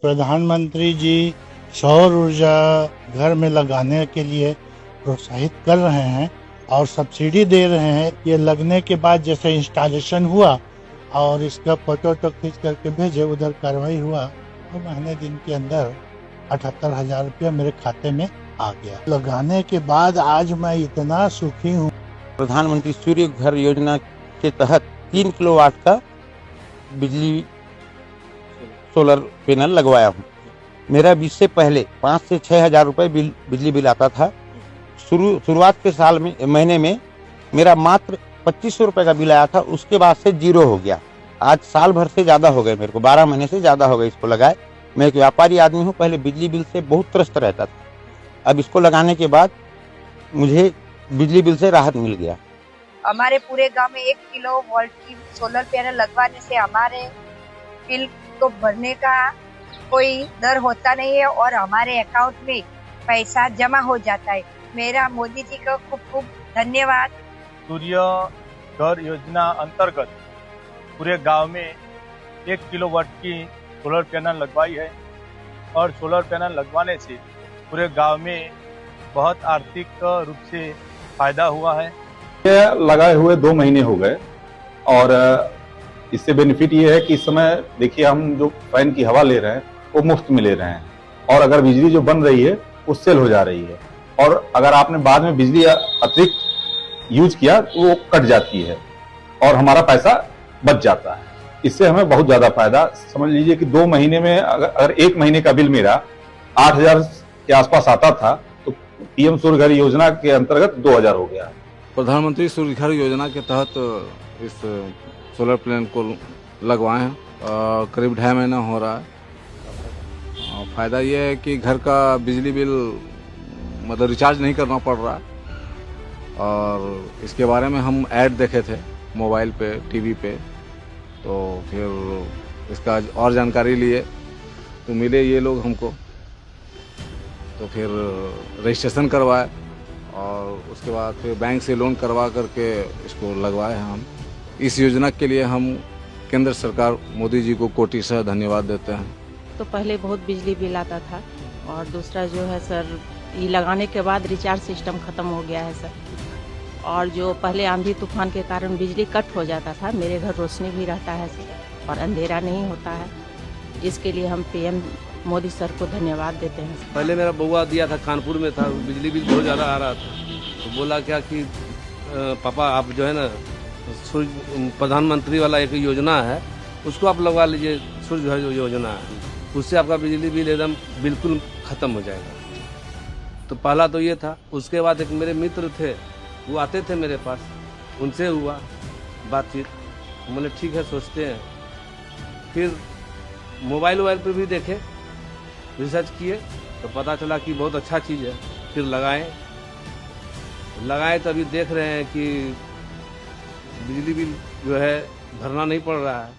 प्रधानमंत्री जी सौर ऊर्जा घर में लगाने के लिए प्रोत्साहित कर रहे हैं और सब्सिडी दे रहे हैं। ये लगने के बाद जैसे इंस्टॉलेशन हुआ और इसका फोटो खींच करके भेजे, उधर कार्रवाई हुआ तो महीने दिन के अंदर 78,000 रुपया मेरे खाते में आ गया। लगाने के बाद आज मैं इतना सुखी हूँ। प्रधानमंत्री सूर्य घर योजना के तहत 3 किलोवाट का बिजली सोलर पैनल लगवाया हूँ। मेरा इससे पहले 5 से 6 हज़ार रुपये बिजली बिल आता था। शुरुआत के साल में महीने में मेरा मात्र 2500 रुपये का बिल आया था, उसके बाद से जीरो हो गया। आज साल भर से ज़्यादा हो गए, मेरे को 12 महीने से ज़्यादा हो गए इसको लगाए। मैं एक व्यापारी आदमी हूँ, पहले बिजली बिल से बहुत त्रस्त रहता था। अब इसको लगाने के बाद मुझे बिजली बिल से राहत मिल गया। हमारे पूरे गांव में 1 किलोवाट की सोलर पैनल लगवाने से हमारे बिल को भरने का कोई डर होता नहीं है और हमारे अकाउंट में पैसा जमा हो जाता है। मेरा मोदी जी को खूब खूब धन्यवाद। सूर्य घर योजना अंतर्गत पूरे गांव में 1 किलोवाट की सोलर पैनल लगवाई है और सोलर पैनल लगवाने से पूरे गांव में बहुत आर्थिक रूप से फायदा हुआ है। ये लगाए हुए 2 महीने हो गए और इससे बेनिफिट ये है कि इस समय देखिए हम जो फैन की हवा ले रहे हैं वो मुफ्त में ले रहे हैं और अगर बिजली जो बन रही है वो सेल हो जा रही है और अगर आपने बाद में बिजली अतिरिक्त यूज किया तो वो कट जाती है और हमारा पैसा बच जाता है। इससे हमें बहुत ज्यादा फायदा, समझ लीजिए कि 2 महीने में अगर 1 महीने का बिल मेरा 8,000 के आसपास आता था तो पीएम सूर्य घर योजना के अंतर्गत 2,000 हो गया। प्रधानमंत्री सूर्य घर योजना के तहत इस सोलर पैनल को लगवाए हैं, करीब 2.5 महीना हो रहा है। फ़ायदा ये है कि घर का बिजली बिल मतलब रिचार्ज नहीं करना पड़ रहा है और इसके बारे में हम ऐड देखे थे मोबाइल पे, टीवी पे, तो फिर इसका और जानकारी लिए तो मिले ये लोग हमको, तो फिर रजिस्ट्रेशन करवाए और उसके बाद फिर बैंक से लोन करवा करके इसको लगवाए हैं हम। इस योजना के लिए हम केंद्र सरकार मोदी जी को कोटि से धन्यवाद देते हैं। तो पहले बहुत बिजली बिल आता था और दूसरा जो है सर, ये लगाने के बाद रिचार्ज सिस्टम ख़त्म हो गया है सर। और जो पहले आंधी तूफान के कारण बिजली कट हो जाता था, मेरे घर रोशनी भी रहता है सर और अंधेरा नहीं होता है, जिसके लिए हम पीएम मोदी सर को धन्यवाद देते हैं। पहले मेरा बउआ दिया था, कानपुर में था, बिजली बिल बहुत ज़्यादा आ रहा था, तो बोला क्या कि पापा आप जो है ना प्रधानमंत्री वाला एक योजना है उसको आप लगवा लीजिए, सूर्य घर योजना है, उससे आपका बिजली बिल एकदम बिल्कुल ख़त्म हो जाएगा। तो पहला तो ये था। उसके बाद एक मेरे मित्र थे, वो आते थे मेरे पास, उनसे हुआ बातचीत, मैंने ठीक है सोचते हैं। फिर मोबाइल पर भी देखे, रिसर्च किए तो पता चला कि बहुत अच्छा चीज़ है। फिर लगाए तो अभी देख रहे हैं कि बिजली बिल जो है भरना नहीं पड़ रहा है।